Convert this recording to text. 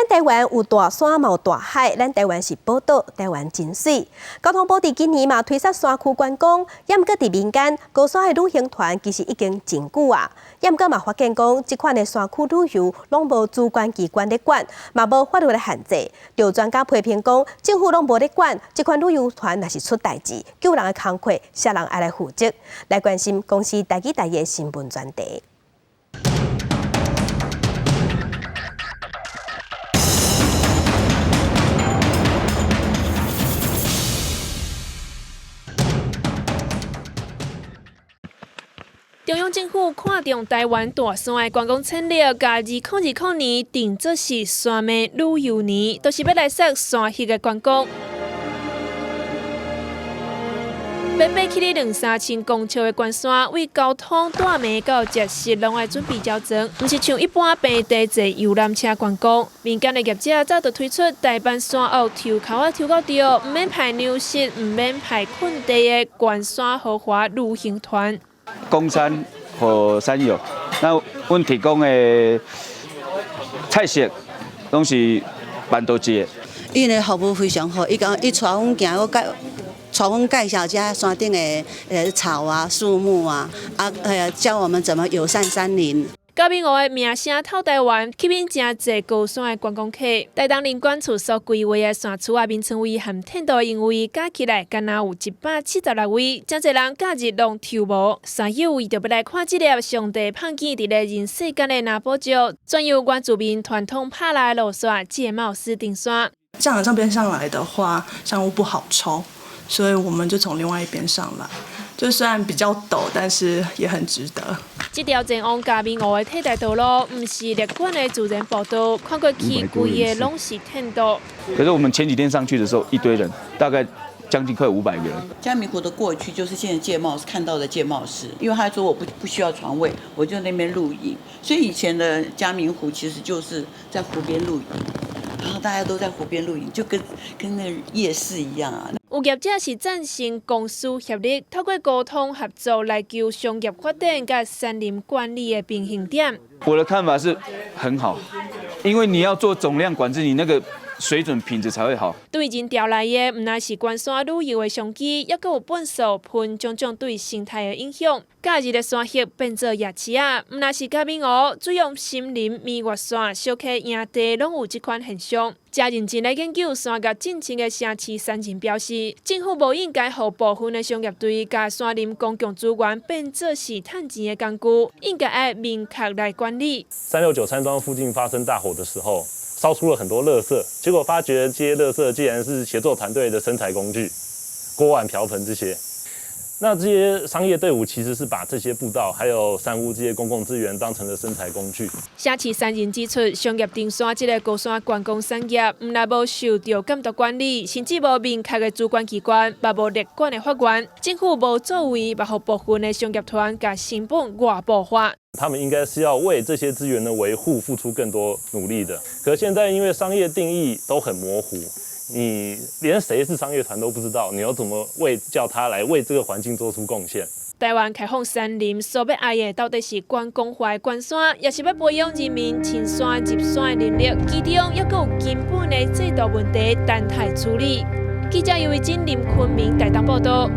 咱台湾有大山，嘛有大海，咱台湾是宝岛，台湾真水。交通部伫今年嘛推出山区观光，也毋过伫民间高山的旅行团其实已经真久啊，也毋过嘛发现讲，即款的山区旅游拢无主管机关咧管，嘛无法律的限制。有专家批评讲，政府拢无咧管，即款旅游团若是出代志，救人的工课，啥人爱来负责？来关心公司台语台语新闻专题。 中央政府看中台湾大山的观光潜力，甲2020年定做是山脉旅游年，都是要来说山域的观光。要爬起哩2、3千公尺的关山，为交通大迷到食食，拢爱准备较长，毋是像一般平地坐游览车观光。民间的业者早就推出台湾山岳抽口啊抽到着，毋免排牛食，毋免排困地的关山豪华旅行团。 公山和山友，那阮提供的菜色拢是办道节。伊的服务非常好，伊带阮行，带阮介绍遮山顶的草啊、树木啊，教我们怎么友善山林。 嘉宾湖的名声透台湾，吸引真侪高山的观光客。台东林管处所规划的山区啊，名称位含天道营位加起来，敢若有176位，真侪人假日拢抽无。山友为着要来看这粒上帝胖见伫咧人世间的那宝石，专由原住民传统拍来路线界貌斯顶山。这样这边上来的话，山屋不好抽，所以我们就从另外一边上来。 就虽然比较陡，但是也很值得。这条前往嘉明湖的替代道路，不是列管的自然步道，看过去规个拢是天道。可是我们前几天上去的时候，一堆人，大概将近快500个人。嘉明湖的过去就是现在界貌看到的界貌室，因为他说我不需要床位，我就那边露营，所以以前的嘉明湖其实就是在湖边露营。 然后大家都在湖边露营，就跟那个夜市一样啊。有业者是赞成公私协力，透过沟通合作来求商业发展甲山林管理的平衡点。我的看法是很好，因为你要做总量管制，你那个水准品质才会好。对人调来的，唔乃是关山旅游的商机，也佫有本数喷种种对生态的影响。假日的山域变做夜市啊，唔乃是嘉明湖、水用森林、蜜月山、小溪营地，拢有这款现象。真认真来研究山岳进程的城市山人表示，政府无应该让部分的商业队甲山林公共资源变做是趁钱的工具，应该要明确来管理。369山庄附近发生大火的时候，烧出了很多垃圾，结果发觉这些垃圾竟然是协作团队的生财工具，锅碗瓢盆这些。 那这些商业队伍其实是把这些步道还有山屋这些公共资源当成了生财工具。社区山人指出，商业登山这个高山观光产业，唔但无受到监督管理，甚至无明确的主管机关，也无立管的法源，政府无作为，也让部分的商业团甲成本外部化。 他们应该是要为这些资源的维护付出更多努力的。可是现在因为商业定义都很模糊，你连谁是商业团都不知道，你要怎么叫他来为这个环境做出贡献？台湾开放山林所要爱的到底是观光化的关山，也是要培养人民亲山入山的能力，其中也有根本的制度问题等待处理。记者尤伟金林昆明台东报道。